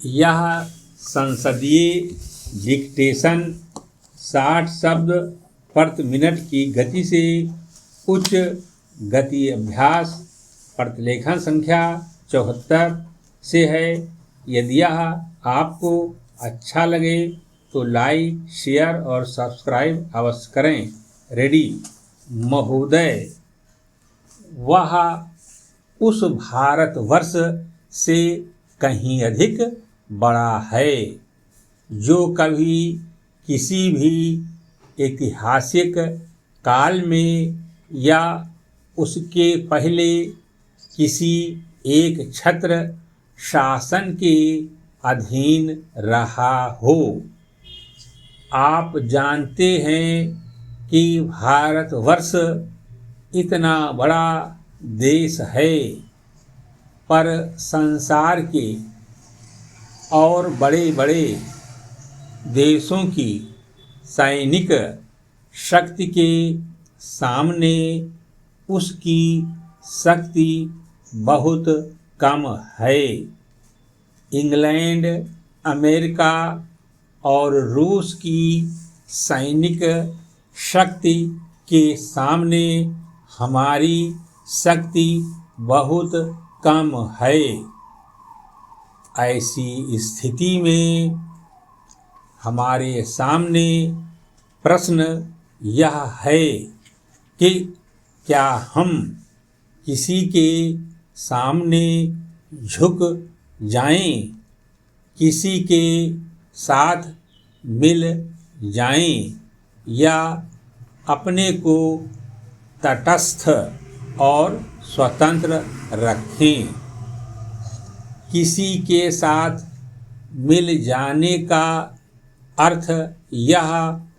यह संसदीय डिक्टेशन 60 शब्द प्रति मिनट की गति से उच्च गति अभ्यास प्रतिलेखन संख्या 74 से है। यदि यह आपको अच्छा लगे तो लाइक, शेयर और सब्सक्राइब अवश्य करें। रेडी महोदय, वह उस भारतवर्ष से कहीं अधिक बड़ा है जो कभी किसी भी ऐतिहासिक काल में या उसके पहले किसी एक छत्र शासन के अधीन रहा हो। आप जानते हैं कि भारतवर्ष इतना बड़ा देश है, पर संसार के और बड़े बड़े देशों की सैनिक शक्ति के सामने उसकी शक्ति बहुत कम है। इंग्लैंड, अमेरिका और रूस की सैनिक शक्ति के सामने हमारी शक्ति बहुत कम है। ऐसी स्थिति में हमारे सामने प्रश्न यह है कि क्या हम किसी के सामने झुक जाएं, किसी के साथ मिल जाएं या अपने को तटस्थ और स्वतंत्र रखें। किसी के साथ मिल जाने का अर्थ यह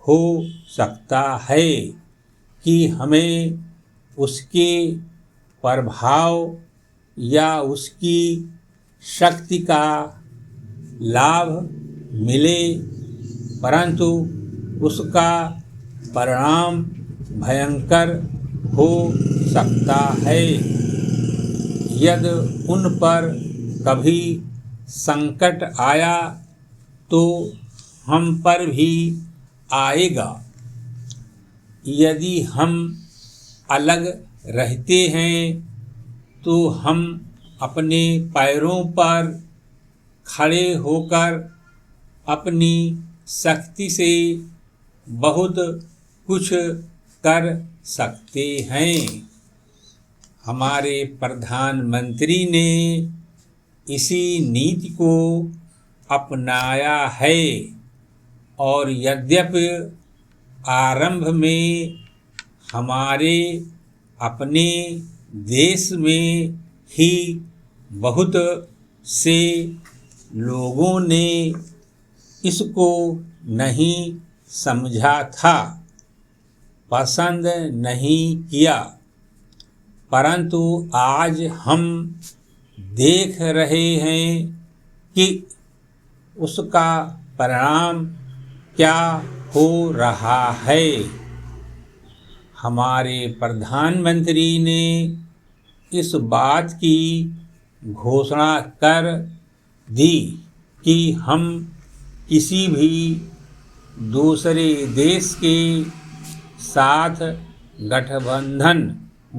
हो सकता है कि हमें उसके प्रभाव या उसकी शक्ति का लाभ मिले, परंतु उसका परिणाम भयंकर हो सकता है। यदि उन पर कभी संकट आया तो हम पर भी आएगा। यदि हम अलग रहते हैं तो हम अपने पैरों पर खड़े होकर अपनी शक्ति से बहुत कुछ कर सकते हैं। हमारे प्रधानमंत्री ने इसी नीति को अपनाया है और यद्यपि आरंभ में हमारे अपने देश में ही बहुत से लोगों ने इसको नहीं समझा था, पसंद नहीं किया, परंतु आज हम देख रहे हैं कि उसका परिणाम क्या हो रहा है। हमारे प्रधानमंत्री ने इस बात की घोषणा कर दी कि हम किसी भी दूसरे देश के साथ गठबंधन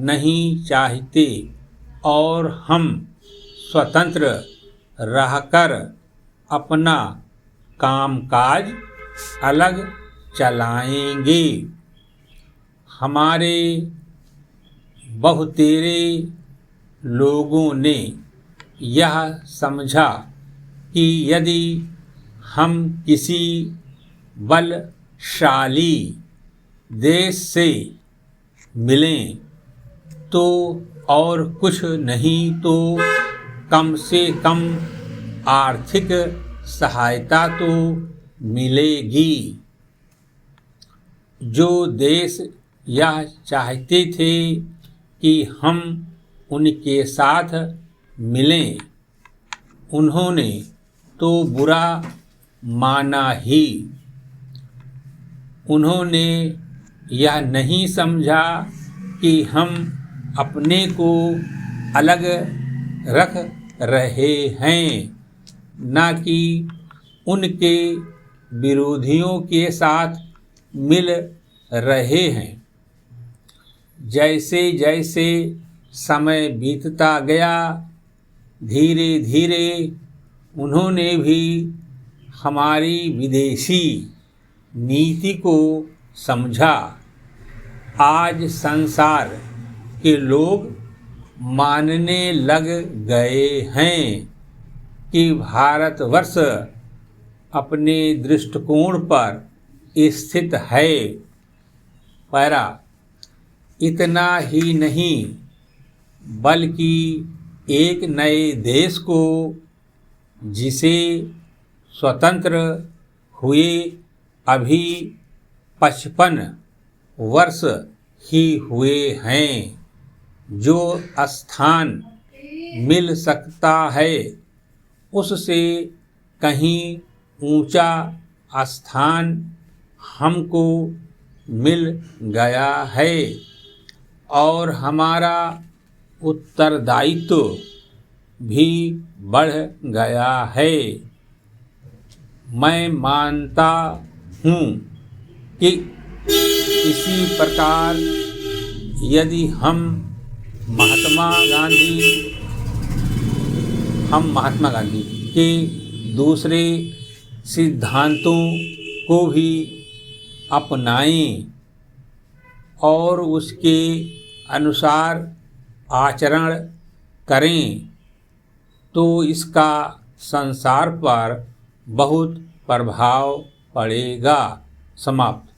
नहीं चाहते और हम स्वतंत्र रहकर अपना कामकाज अलग चलाएंगे। हमारे बहुतेरे लोगों ने यह समझा कि यदि हम किसी बलशाली देश से मिलें तो और कुछ नहीं तो कम से कम आर्थिक सहायता तो मिलेगी। जो देश यह चाहते थे कि हम उनके साथ मिलें, उन्होंने तो बुरा माना ही। उन्होंने यह नहीं समझा कि हम अपने को अलग रख रहे हैं, न कि उनके विरोधियों के साथ मिल रहे हैं। जैसे जैसे समय बीतता गया, धीरे धीरे उन्होंने भी हमारी विदेशी नीति को समझा। आज संसार के लोग मानने लग गए हैं कि भारतवर्ष अपने दृष्टिकोण पर स्थित है। पैरा इतना ही नहीं बल्कि एक नए देश को, जिसे स्वतंत्र हुए अभी 55 वर्ष ही हुए हैं, जो स्थान मिल सकता है उससे कहीं ऊंचा स्थान हमको मिल गया है और हमारा उत्तरदायित्व भी बढ़ गया है। मैं मानता हूँ कि इसी प्रकार यदि हम महात्मा गांधी के दूसरे सिद्धांतों को भी अपनाएं और उसके अनुसार आचरण करें तो इसका संसार पर बहुत प्रभाव पड़ेगा। समाप्त।